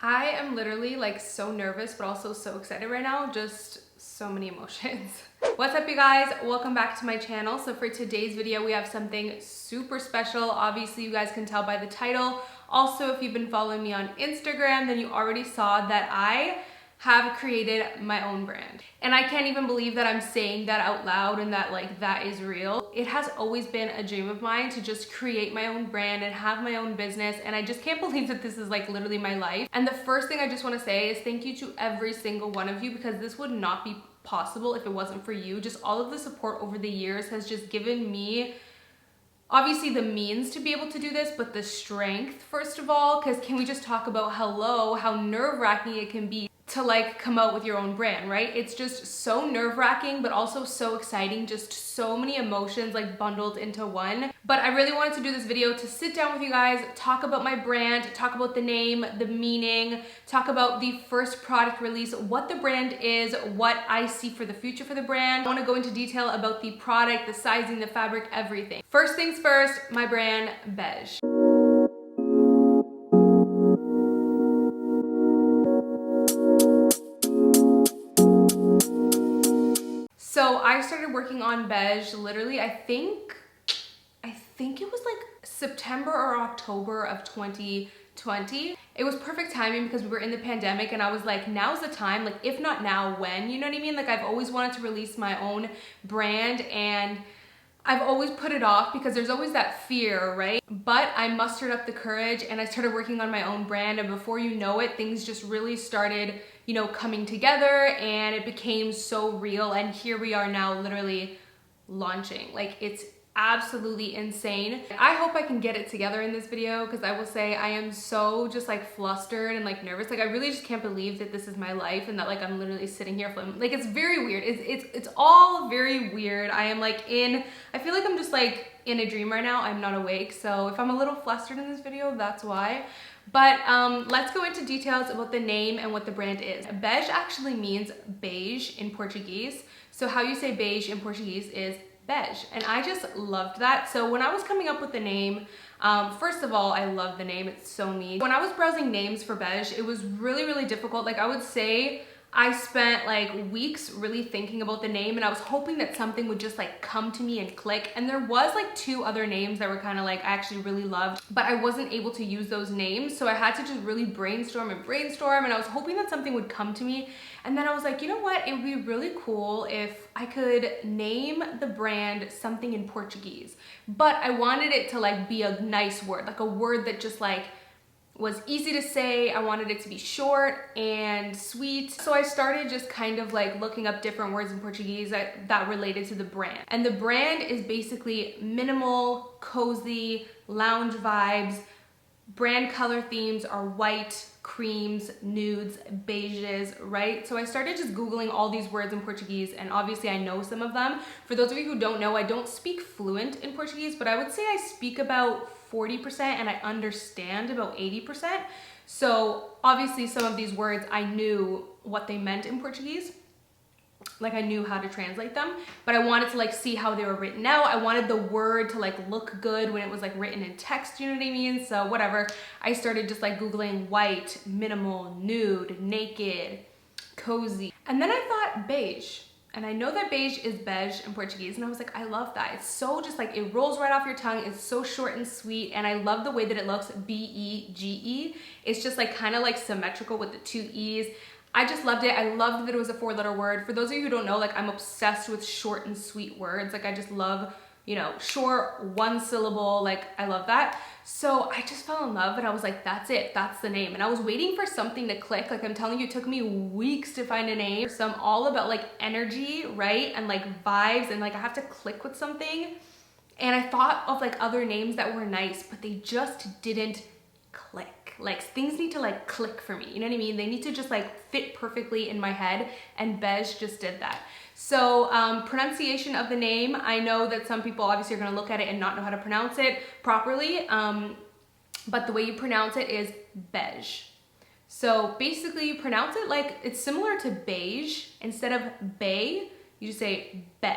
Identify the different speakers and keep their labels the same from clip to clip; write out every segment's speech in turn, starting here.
Speaker 1: I am literally like so nervous but also so excited right now, just so many emotions. What's up you guys? Welcome back to my channel. So for today's video we have something super special. Obviously you guys can tell by the title. Also, if you've been following me on Instagram, then you already saw that I have created my own brand. And I can't even believe that I'm saying that out loud and that like that is real. It has always been a dream of mine to just create my own brand and have my own business, and I just can't believe that this is like literally my life. And the first thing I just want to say is thank you to every single one of you, because this would not be possible if it wasn't for you. Just all of the support over the years has just given me obviously the means to be able to do this, but the strength first of all, because can we just talk about how nerve-wracking it can be to like come out with your own brand, right? It's just so nerve-wracking, but also so exciting, just so many emotions like bundled into one. But I really wanted to do this video to sit down with you guys, talk about my brand, talk about the name, the meaning, talk about the first product release, what the brand is, what I see for the future for the brand. I want to go into detail about the product, the sizing, the fabric, everything. First things first, my brand, Bege. So I started working on Bege literally, I think it was like September or October of 2020. It was perfect timing because we were in the pandemic and I was like, now's the time, like if not now, when? You know what I mean? Like I've always wanted to release my own brand and I've always put it off because there's always that fear, right? But I mustered up the courage and I started working on my own brand, and before you know it, things just really started, you know, coming together and it became so real, and here we are now literally launching. Like it's absolutely insane. I hope I can get it together in this video, because I will say I am so just like flustered and like nervous. Like I really just can't believe that this is my life and that like I'm literally sitting here filming. Like it's very weird. It's all very weird. I am like I feel like I'm just like in a dream right now. I'm not awake. So if I'm a little flustered in this video, that's why. But let's go into details about the name and what the brand is. Bege actually means beige in Portuguese. So how you say beige in Portuguese is Bege, and I just loved that. So when I was coming up with the name, first of all, I love the name, it's so neat. When I was browsing names for Bege, it was really difficult. Like I would say I spent like weeks really thinking about the name, and I was hoping that something would just like come to me and click. And there was like two other names that were kind of like I actually really loved, but I wasn't able to use those names. So I had to just really brainstorm, and I was hoping that something would come to me. And then I was like, you know what? It would be really cool if I could name the brand something in Portuguese, but I wanted it to like be a nice word, like a word that just like was easy to say. I wanted it to be short and sweet. So I started just kind of like looking up different words in Portuguese that related to the brand. And the brand is basically minimal, cozy, lounge vibes. Brand color themes are white, creams, nudes, beiges, right? So I started just Googling all these words in Portuguese, and obviously I know some of them. For those of you who don't know, I don't speak fluent in Portuguese, but I would say I speak about 40% and I understand about 80%. So obviously some of these words I knew what they meant in Portuguese. Like I knew how to translate them, but I wanted to like see how they were written out. I wanted the word to like look good when it was like written in text, you know what I mean? So whatever, I started just like Googling white, minimal, nude, naked, cozy. And then I thought beige. And I know that beige is beige in Portuguese, and I was like, I love that. It's so just like, it rolls right off your tongue. It's so short and sweet, and I love the way that it looks, B-E-G-E. It's just like kind of like symmetrical with the two E's. I just loved it. I loved that it was a 4-letter word. For those of you who don't know, like I'm obsessed with short and sweet words. Like I just love, you know, short, one syllable, like I love that. So I just fell in love, and I was like, that's it, that's the name. And I was waiting for something to click. Like I'm telling you, it took me weeks to find a name. So I'm all about like energy, right? And like vibes, and like I have to click with something. And I thought of like other names that were nice, but they just didn't click. Like things need to like click for me, you know what I mean? They need to just like fit perfectly in my head, and Bege just did that. So pronunciation of the name, I know that some people obviously are gonna look at it and not know how to pronounce it properly, but the way you pronounce it is Bege. So basically you pronounce it like, it's similar to beige. Instead of bay, you just say be.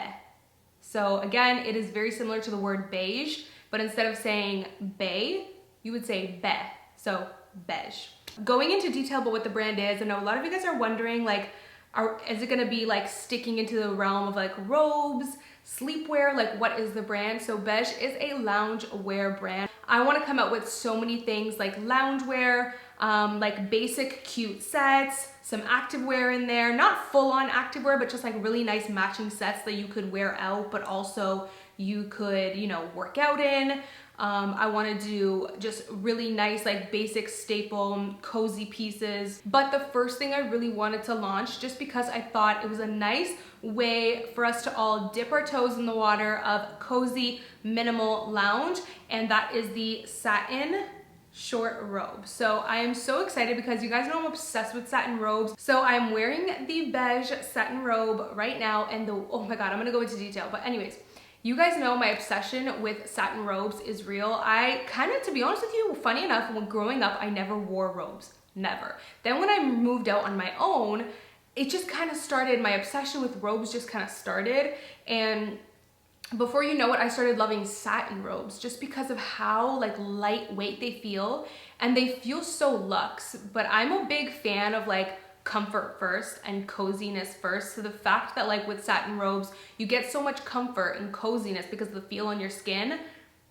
Speaker 1: So again, it is very similar to the word beige, but instead of saying bay, you would say be. So Bege. Going into detail about what the brand is, I know a lot of you guys are wondering, like, is it gonna be like sticking into the realm of like robes, sleepwear, like what is the brand? So Bege is a loungewear brand. I want to come out with so many things like loungewear, like basic cute sets, some activewear in there, not full on activewear, but just like really nice matching sets that you could wear out, but also you could, you know, work out in. I want to do just really nice, like basic staple, cozy pieces. But the first thing I really wanted to launch, just because I thought it was a nice way for us to all dip our toes in the water of cozy, minimal lounge, and that is the Satin short robe. So I am so excited because you guys know I'm obsessed with satin robes. So I'm wearing the Bege satin robe right now, and oh my god, I'm gonna go into detail. But anyways, you guys know my obsession with satin robes is real. I kind of, to be honest with you, funny enough, when growing up, I never wore robes, never. Then when I moved out on my own, it just kind of started, my obsession with robes just kind of started. And before you know it, I started loving satin robes just because of how like lightweight they feel, and they feel so luxe. But I'm a big fan of like comfort first and coziness first. So the fact that like with satin robes, you get so much comfort and coziness because of the feel on your skin,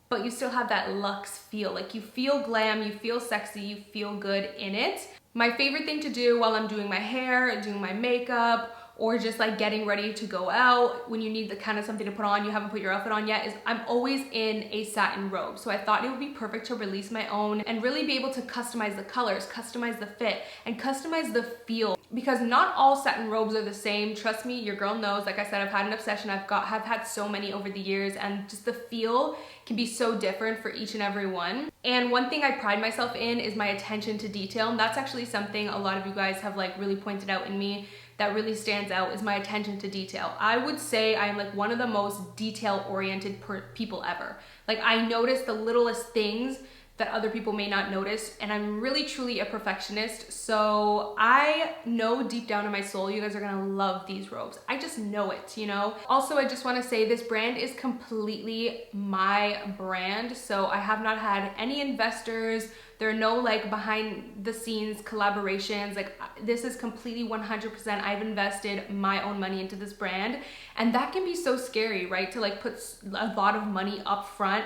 Speaker 1: but you still have that luxe feel. Like you feel glam, you feel sexy, you feel good in it. My favorite thing to do while I'm doing my hair, doing my makeup, or just like getting ready to go out when you need the kind of something to put on, you haven't put your outfit on yet, is I'm always in a satin robe. So I thought it would be perfect to release my own and really be able to customize the colors, customize the fit, and customize the feel. Because not all satin robes are the same. Trust me, your girl knows. Like I said, I've had an obsession. I've had so many over the years, and just the feel can be so different for each and every one. And one thing I pride myself in is my attention to detail. And that's actually something a lot of you guys have like really pointed out in me that really stands out, is my attention to detail. I would say I am like one of the most detail-oriented people ever. Like I notice the littlest things that other people may not notice, and I'm really truly a perfectionist. So I know deep down in my soul you guys are gonna love these robes. I just know it, you know? Also, I just wanna say this brand is completely my brand. So I have not had any investors. There are no like behind the scenes collaborations. Like this is completely 100%. I've invested my own money into this brand, and that can be so scary, right? To like put a lot of money up front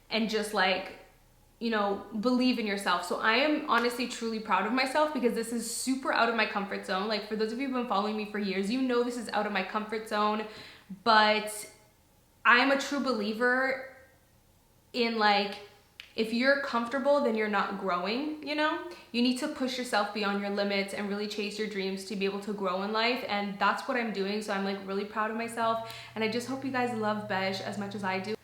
Speaker 1: and just like, you know, believe in yourself. So I am honestly truly proud of myself because this is super out of my comfort zone. Like for those of you who've been following me for years, you know this is out of my comfort zone, but I am a true believer in like, if you're comfortable, then you're not growing, you know? You need to push yourself beyond your limits and really chase your dreams to be able to grow in life, and that's what I'm doing. So I'm like really proud of myself, and I just hope you guys love Bege as much as I do.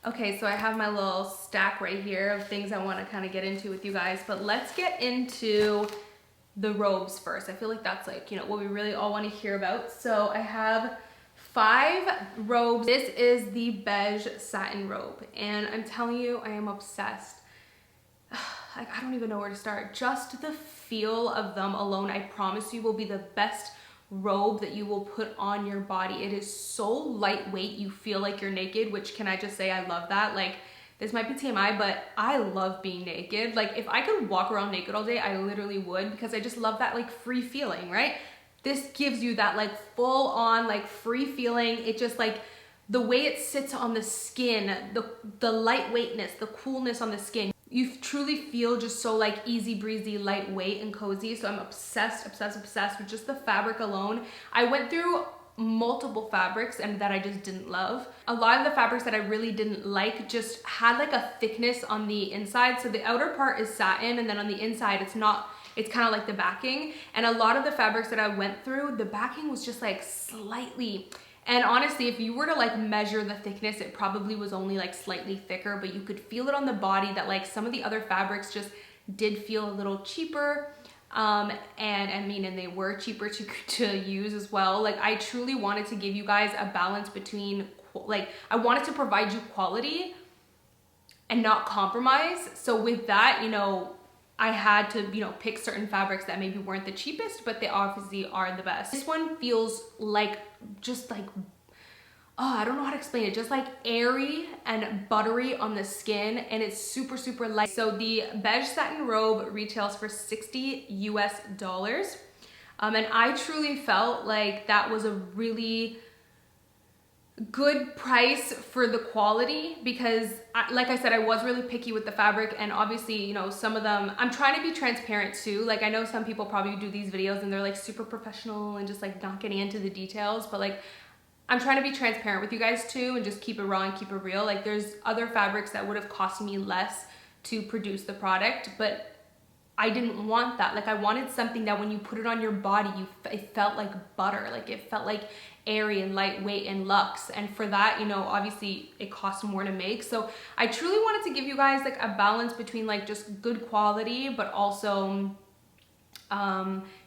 Speaker 1: Okay, so I have my little stack right here of things I want to kind of get into with you guys, but let's get into the robes first. I feel like that's like, you know, what we really all want to hear about. So I have 5 robes. This is the Bege satin robe, and I'm telling you, I am obsessed. Like, I don't even know where to start. Just the feel of them alone, I promise you, will be the best robe that you will put on your body. It is so lightweight, you feel like you're naked, which, can I just say, I love that. Like, this might be TMI, but I love being naked. Like, if I could walk around naked all day, I literally would, because I just love that like free feeling, right? This gives you that like full on like free feeling. It just like, the way it sits on the skin, the lightweightness, the coolness on the skin, you truly feel just so like easy breezy, lightweight and cozy. So I'm obsessed with just the fabric alone. I went through multiple fabrics and that I just didn't love. A lot of the fabrics that I really didn't like just had like a thickness on the inside. So the outer part is satin, and then on the inside it's not, it's kind of like the backing. And a lot of the fabrics that I went through, the backing was just like slightly, and honestly, if you were to like measure the thickness, it probably was only like slightly thicker, but you could feel it on the body that like some of the other fabrics just did feel a little cheaper. And they were cheaper to use as well. Like, I truly wanted to give you guys a balance between, like, I wanted to provide you quality and not compromise. So with that, you know, I had to, you know, pick certain fabrics that maybe weren't the cheapest, but they obviously are the best. This one feels like, just like, I don't know how to explain it, just like airy and buttery on the skin, and it's super, super light. So the beige satin robe retails for $60 US. And I truly felt like that was a really good price for the quality, because like I said, I was really picky with the fabric, and obviously, you know, some of them, I'm trying to be transparent too. Like, I know some people probably do these videos and they're like super professional and just like not getting into the details, but like, I'm trying to be transparent with you guys too and just keep it raw and keep it real. Like, there's other fabrics that would have cost me less to produce the product, but I didn't want that. Like, I wanted something that when you put it on your body, it felt like butter. Like, it felt like airy and lightweight and luxe. And for that, you know, obviously it costs more to make. So I truly wanted to give you guys like a balance between like just good quality, but also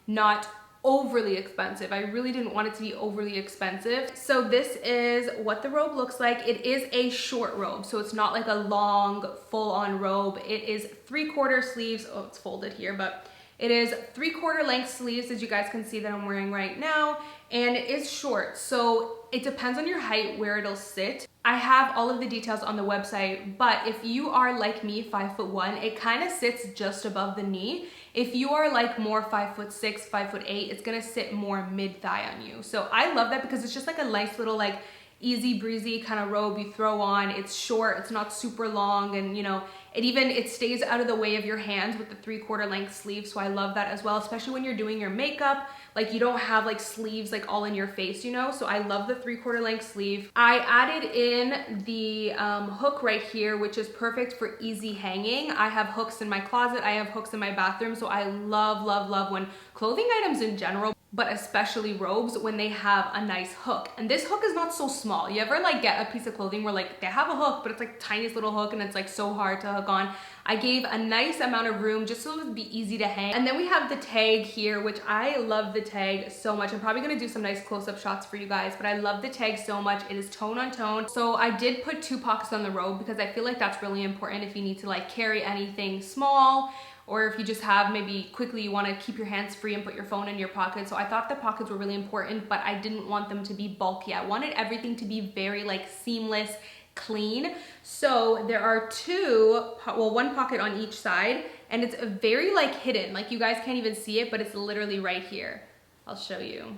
Speaker 1: not overly expensive. I really didn't want it to be overly expensive. So this is what the robe looks like. It is a short robe, so it's not like a long full-on robe. It is 3/4 sleeves. Oh, it's folded here, but it is 3/4 length sleeves, as you guys can see that I'm wearing right now, and it is short. So it depends on your height where it'll sit. I have all of the details on the website, but if you are like me, 5'1", it kind of sits just above the knee. If you are like more 5'6", 5'8", it's gonna sit more mid-thigh on you. So I love that because it's just like a nice little like easy breezy kind of robe you throw on. It's short, it's not super long, and you know, it stays out of the way of your hands with the 3/4 length sleeve. So I love that as well, especially when you're doing your makeup. Like, you don't have like sleeves like all in your face, you know? So I love the 3/4 length sleeve. I added in the hook right here, which is perfect for easy hanging. I have hooks in my closet, I have hooks in my bathroom. So I love, love, love when clothing items in general, but especially robes, when they have a nice hook. And this hook is not so small. You ever like get a piece of clothing where like they have a hook, but it's like tiniest little hook and it's like so hard to hook on? I gave a nice amount of room just so it would be easy to hang. And then we have the tag here, which I love the tag so much. I'm probably gonna do some nice close-up shots for you guys, but I love the tag so much. It is tone on tone. So I did put 2 pockets on the robe because I feel like that's really important if you need to like carry anything small, or if you just have maybe quickly you want to keep your hands free and put your phone in your pocket. So I thought the pockets were really important, but I didn't want them to be bulky. I wanted everything to be very like seamless, clean. So there are 1 pocket on each side, and it's very like hidden. Like, you guys can't even see it, but it's literally right here. I'll show you.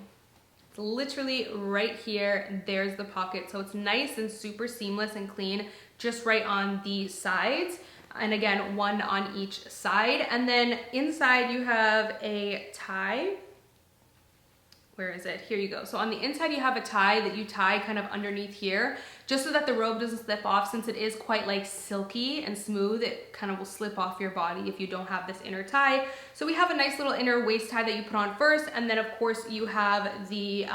Speaker 1: It's literally right here. There's the pocket. So it's nice and super seamless and clean, just right on the sides. And again, 1 on each side. And then inside you have a tie. Where is it? Here you go. So on the inside you have a tie that you tie kind of underneath here, just so that the robe doesn't slip off. Since it is quite like silky and smooth, it kind of will slip off your body if you don't have this inner tie. So we have a nice little inner waist tie that you put on first, and then of course you have the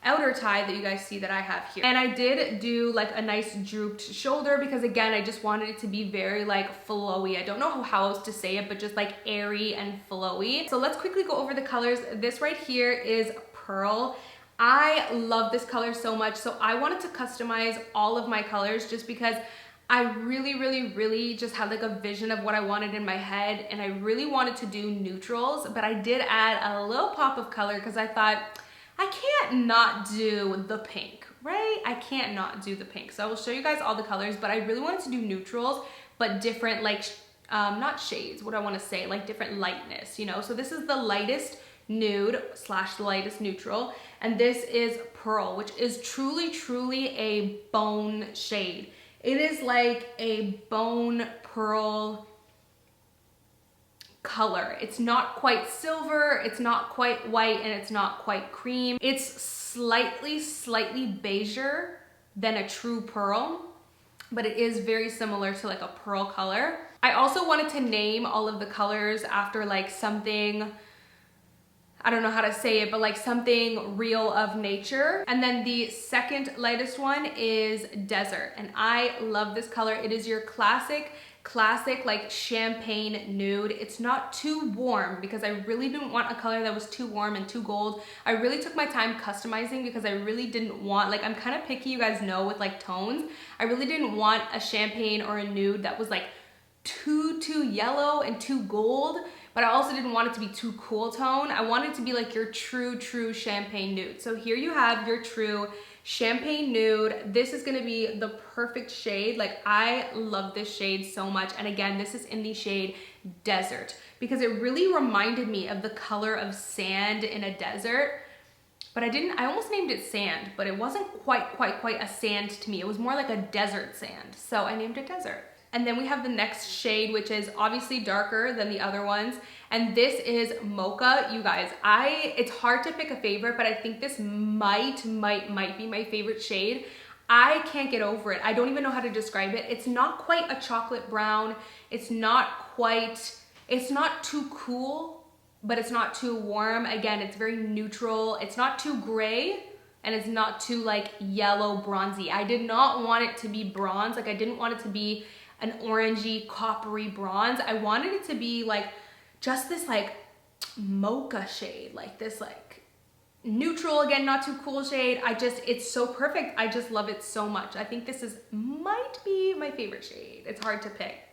Speaker 1: outer tie that you guys see that I have here. And I did do like a nice drooped shoulder because, again, I just wanted it to be very like flowy. I don't know how else to say it, but just like airy and flowy. So let's quickly go over the colors. This right here is Pearl. I love this color so much, so I wanted to customize all of my colors just because I really, really, really just had like a vision of what I wanted in my head, and I really wanted to do neutrals, but I did add a little pop of color because I thought, I can't not do the pink, right? I can't not do the pink. So I will show you guys all the colors, but I really wanted to do neutrals, but different like, not shades, what I want to say, like different lightness, you know? So this is the lightest nude / the lightest neutral, and this is Pearl, which is truly, truly a bone shade. It is like a bone pearl color. It's not quite silver, it's not quite white, and it's not quite cream. It's slightly beiger than a true pearl, but it is very similar to like a pearl color. I also wanted to name all of the colors after like something, I don't know how to say it, but like something real of nature. And then the second lightest one is Desert, and I love this color. It is your classic like champagne nude. It's not too warm because I really didn't want a color that was too warm and too gold. I really took my time customizing because I really didn't want, like, I'm kind of picky, you guys know, with like tones. I really didn't want a champagne or a nude that was like too yellow and too gold, but I also didn't want it to be too cool tone. I wanted it to be like your true champagne nude. So here you have your true Champagne Nude. This is gonna be the perfect shade. Like, I love this shade so much. And again, this is in the shade Desert because it really reminded me of the color of sand in a desert. But I almost named it sand, but it wasn't quite a sand to me. It was more like a desert sand. So I named it Desert. And then we have the next shade, which is obviously darker than the other ones. And this is Mocha. You guys, it's hard to pick a favorite, but I think this might be my favorite shade. I can't get over it. I don't even know how to describe it. It's not quite a chocolate brown. It's not too cool, but it's not too warm. Again, it's very neutral. It's not too gray and it's not too like yellow bronzy. I did not want it to be bronze. Like, I didn't want it to be an orangey coppery bronze. I wanted it to be like just this like mocha shade, like this like neutral, again, not too cool shade. It's so perfect. I just love it so much. I think this might be my favorite shade. It's hard to pick.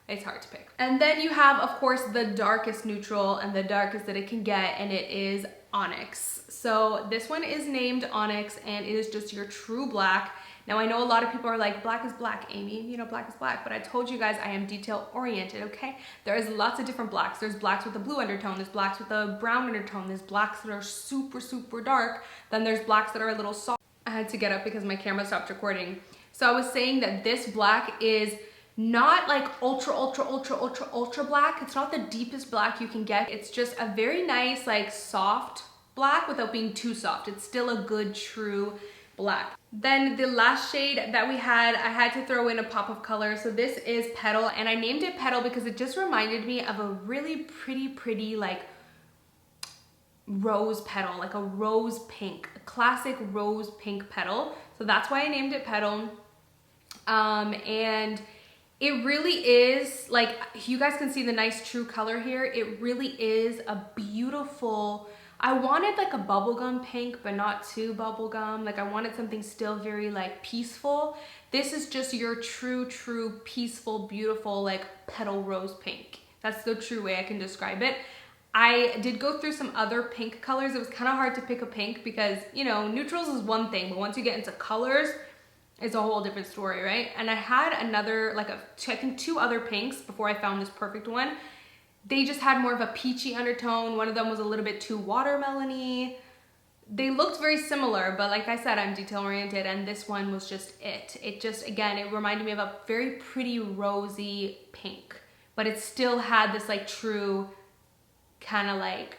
Speaker 1: It's hard to pick. And then you have, of course, the darkest neutral and the darkest that it can get, and it is Onyx. So this one is named Onyx, and it is just your true black. Now, I know a lot of people are like, black is black, Amy. You know, black is black. But I told you guys I am detail oriented, okay? There is lots of different blacks. There's blacks with a blue undertone. There's blacks with a brown undertone. There's blacks that are super, super dark. Then there's blacks that are a little soft. I had to get up because my camera stopped recording. So I was saying that this black is not like ultra black. It's not the deepest black you can get. It's just a very nice, like, soft black without being too soft. It's still a good, true black. Then the last shade that we had, I had to throw in a pop of color. So this is Petal, and I named it Petal because it just reminded me of a really pretty like rose petal, like a rose pink, a classic rose pink petal. So that's why I named it Petal. And it really is, like, you guys can see the nice true color here. It really is a beautiful, I wanted like a bubblegum pink, but not too bubblegum. Like, I wanted something still very like peaceful. This is just your true peaceful, beautiful, like petal rose pink. That's the true way I can describe it. I did go through some other pink colors. It was kind of hard to pick a pink because, you know, neutrals is one thing, but once you get into colors, it's a whole different story, right? And I had another, like I think 2 other pinks before I found this perfect one. They just had more of a peachy undertone. One of them was a little bit too watermelony. They looked very similar, but like I said, I'm detail oriented, and this one was just it. It just, again, it reminded me of a very pretty rosy pink, but it still had this like true kind of like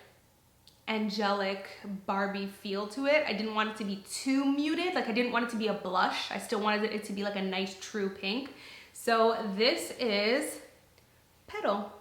Speaker 1: angelic Barbie feel to it. I didn't want it to be too muted. Like, I didn't want it to be a blush. I still wanted it to be like a nice true pink. So this is Petal,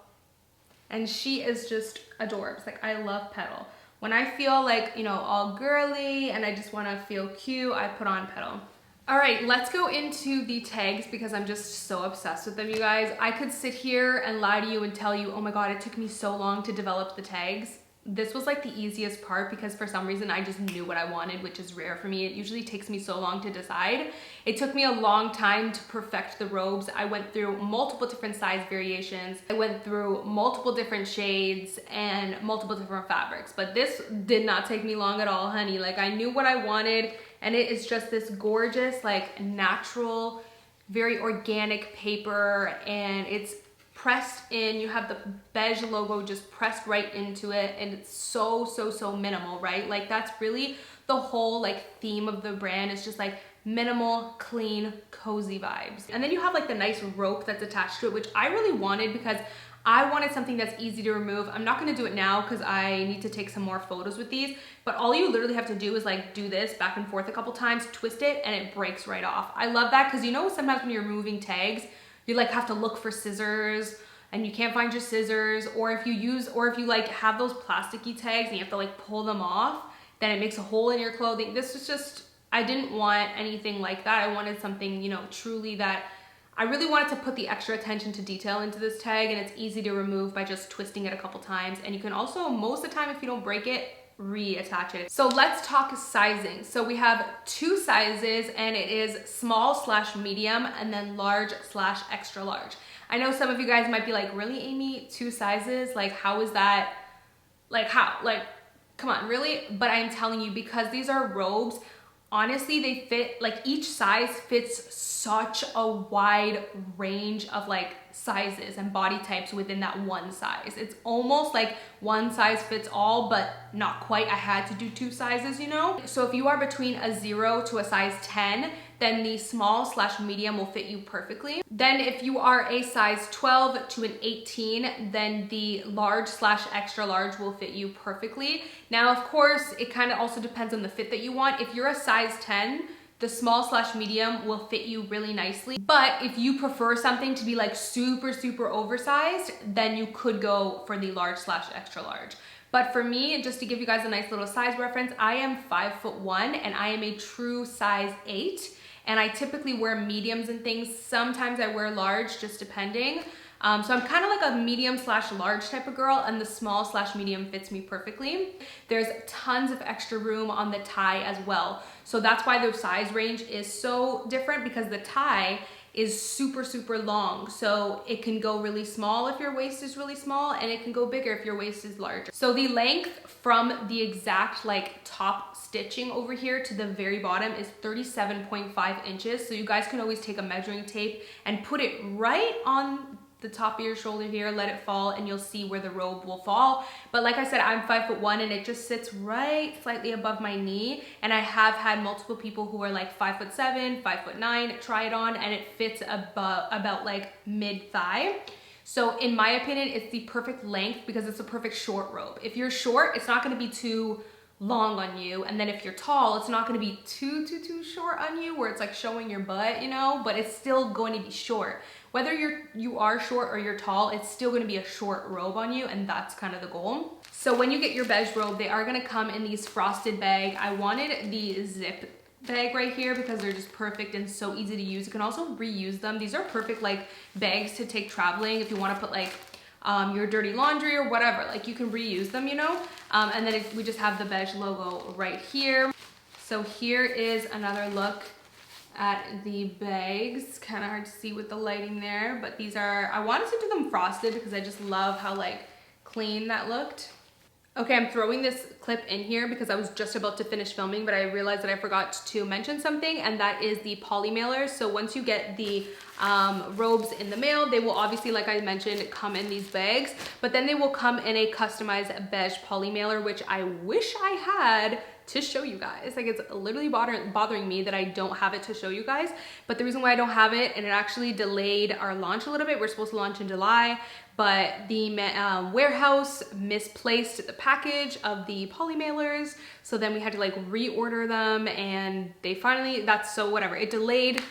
Speaker 1: and she is just adorbs. Like, I love Petal. When I feel like, you know, all girly and I just want to feel cute, I put on Petal. All right, let's go into the tags because I'm just so obsessed with them, you guys. I could sit here and lie to you and tell you, oh my God, it took me so long to develop the tags. This was like the easiest part because for some reason I just knew what I wanted, which is rare for me. It usually takes me so long to decide. It took me a long time to perfect the robes. I went through multiple different size variations. I went through multiple different shades and multiple different fabrics, but this did not take me long at all, honey. Like, I knew what I wanted, and it is just this gorgeous, like, natural, very organic paper, and it's pressed in. You have the Bege logo just pressed right into it, and it's so minimal, right? Like, that's really the whole like theme of the brand. It's just like minimal, clean, cozy vibes. And then you have like the nice rope that's attached to it, which I really wanted because I wanted something that's easy to remove. I'm not gonna do it now because I need to take some more photos with these, but all you literally have to do is like do this back and forth a couple times, twist it, and it breaks right off. I love that because, you know, sometimes when you're removing tags, you like have to look for scissors and you can't find your scissors, or if you like have those plasticky tags and you have to like pull them off, then it makes a hole in your clothing. This was just, I didn't want anything like that. I wanted something, you know, truly that I really wanted to put the extra attention to detail into this tag, and it's easy to remove by just twisting it a couple times. And you can also, most of the time, if you don't break it, reattach it. So let's talk sizing. So we have 2 sizes, and it is small/medium and then large/extra large. I know some of you guys might be like, really, Amy, 2 sizes? Like, how is that? Like, how? Like, come on, really? But I'm telling you, because these are robes, honestly, they fit, like each size fits such a wide range of like sizes and body types within that one size. It's almost like one size fits all, but not quite. I had to do 2 sizes, you know? So if you are between a 0 to a size 10, then the small/medium will fit you perfectly. Then if you are a size 12 to an 18, then the large/extra large will fit you perfectly. Now, of course, it kind of also depends on the fit that you want. If you're a size 10, the small/medium will fit you really nicely. But if you prefer something to be like super, super oversized, then you could go for the large/extra large. But for me, just to give you guys a nice little size reference, I am 5'1" and I am a true size 8. And I typically wear mediums and things. Sometimes I wear large, just depending. So I'm kind of like a medium/large type of girl, and the small/medium fits me perfectly. There's tons of extra room on the tie as well. So that's why the size range is so different, because the tie is super, super long. So it can go really small if your waist is really small, and it can go bigger if your waist is larger. So the length from the exact like top stitching over here to the very bottom is 37.5 inches. So you guys can always take a measuring tape and put it right on the top of your shoulder here, let it fall, and you'll see where the robe will fall. But like I said, I'm 5'1" and it just sits right slightly above my knee. And I have had multiple people who are like 5'7", 5'9" try it on, and it fits about like mid-thigh. So in my opinion, it's the perfect length because it's a perfect short robe. If you're short, it's not gonna be too long on you, and then if you're tall, it's not going to be too short on you where it's like showing your butt, you know, but it's still going to be short. Whether you are short or you're tall, it's still going to be a short robe on you, and that's kind of the goal. So when you get your beige robe, they are going to come in these frosted bag. I wanted the zip bag right here because they're just perfect and so easy to use. You can also reuse them. These are perfect like bags to take traveling if you want to put like your dirty laundry or whatever, like you can reuse them, you know. And then we just have the beige logo right here. So here is another look at the bags. Kind of hard to see with the lighting there, but these are, I wanted to do them frosted because I just love how like clean that looked. Okay, I'm throwing this clip in here because I was just about to finish filming, but I realized that I forgot to mention something, and that is the poly mailers. So once you get the robes in the mail, they will obviously, like I mentioned, come in these bags, but then they will come in a customized beige poly mailer, which I wish I had to show you guys. Like, it's literally bothering me that I don't have it to show you guys. But the reason why I don't have it, and it actually delayed our launch a little bit. We're supposed to launch in July, but the warehouse misplaced the package of the poly mailers. So then we had to like reorder them, and they finally, so whatever. It delayed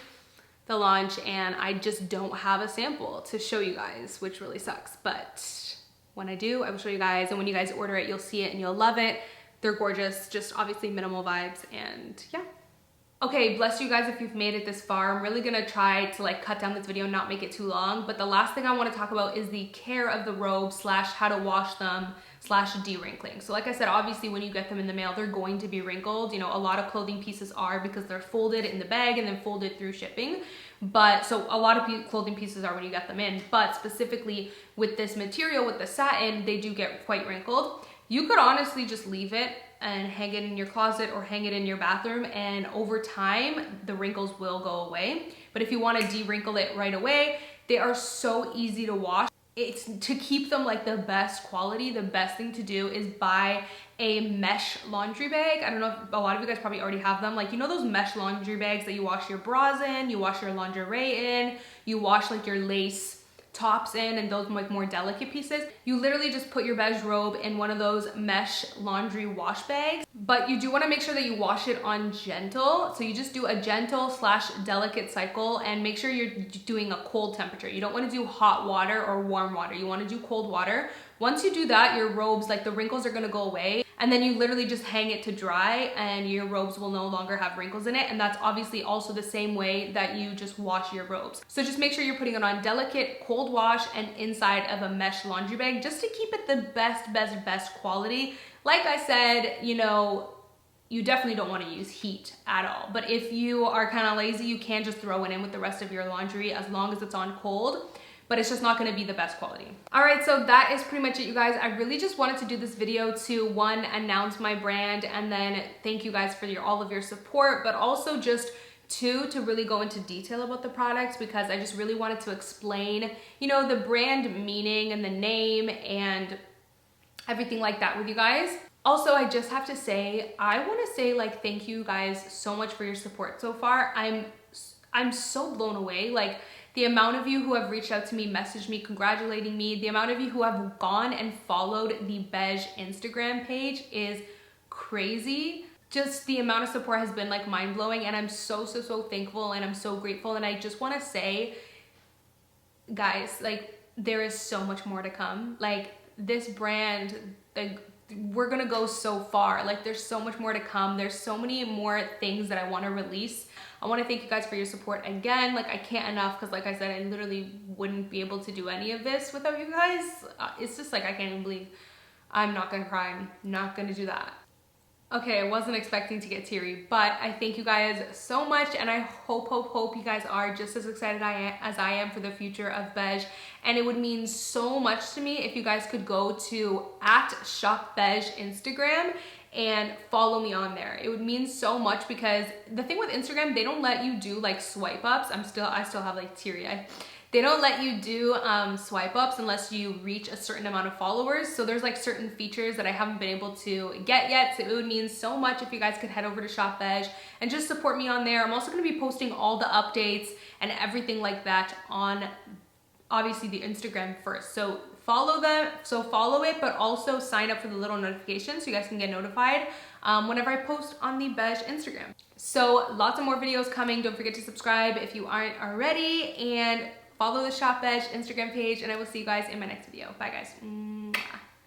Speaker 1: the launch, and I just don't have a sample to show you guys, which really sucks. But when I do, I will show you guys. And when you guys order it, you'll see it and you'll love it. They're gorgeous, just obviously minimal vibes, and yeah. Okay, bless you guys if you've made it this far. I'm really gonna try to like cut down this video and not make it too long, but the last thing I wanna talk about is the care of the robe / how to wash them / de-wrinkling. So like I said, obviously when you get them in the mail, they're going to be wrinkled. You know, a lot of clothing pieces are because they're folded in the bag and then folded through shipping. But so a lot of clothing pieces are when you get them in, but specifically with this material, with the satin, they do get quite wrinkled. You could honestly just leave it and hang it in your closet or hang it in your bathroom, and over time, the wrinkles will go away. But if you want to de-wrinkle it right away, they are so easy to wash. It's to keep them like the best quality. The best thing to do is buy a mesh laundry bag. I don't know if a lot of you guys probably already have them. Like, you know those mesh laundry bags that you wash your bras in, you wash your lingerie in, you wash like your lace tops in, and those like more delicate pieces. You literally just put your beige robe in one of those mesh laundry wash bags, but you do want to make sure that you wash it on gentle. So you just do a gentle / delicate cycle, and make sure you're doing a cold temperature. You don't want to do hot water or warm water. You want to do cold water. Once you do that, your robes, like the wrinkles are going to go away, and then you literally just hang it to dry, and your robes will no longer have wrinkles in it. And that's obviously also the same way that you just wash your robes. So just make sure you're putting it on delicate, cold wash and inside of a mesh laundry bag, just to keep it the best quality. Like I said, you know, you definitely don't want to use heat at all. But if you are kind of lazy, you can just throw it in with the rest of your laundry as long as it's on cold. but it's just not gonna be the best quality. All right, so that is pretty much it, you guys. I really just wanted to do this video to, one, announce my brand, and then thank you guys for all of your support, but also just two, to really go into detail about the products, because I just really wanted to explain, you know, the brand meaning and the name and everything like that with you guys. Also, I just have to say, I want to say like thank you guys so much for your support so far. I'm so blown away. Like, the amount of you who have reached out to me, messaged me, congratulating me, the amount of you who have gone and followed the Bege Instagram page is crazy. Just the amount of support has been like mind-blowing, and I'm so thankful, and I'm so grateful. And I just want to say, guys, like, there is so much more to come. Like, this brand, like, we're gonna go so far. Like, there's so much more to come. There's so many more things that I want to release. I want to thank you guys for your support again. Like, I can't enough, because like I said, I literally wouldn't be able to do any of this without you guys. It's just like, I can't even believe I'm not gonna cry. I'm not gonna do that. Okay, I wasn't expecting to get teary, but I thank you guys so much, and I hope you guys are just as excited as I am for the future of Bege. And it would mean so much to me if you guys could go to @shopbege Instagram and follow me on there. It would mean so much, because the thing with Instagram, they don't let you do like swipe ups. I still have like teary eye. They don't let you do swipe ups unless you reach a certain amount of followers. So there's like certain features that I haven't been able to get yet. So it would mean so much if you guys could head over to Shop Bege and just support me on there. I'm also gonna be posting all the updates and everything like that on, obviously, the Instagram first. So follow it, but also sign up for the little notifications so you guys can get notified whenever I post on the Bege Instagram. So lots of more videos coming. Don't forget to subscribe if you aren't already, and follow the Shop Bege Instagram page, and I will see you guys in my next video. Bye, guys.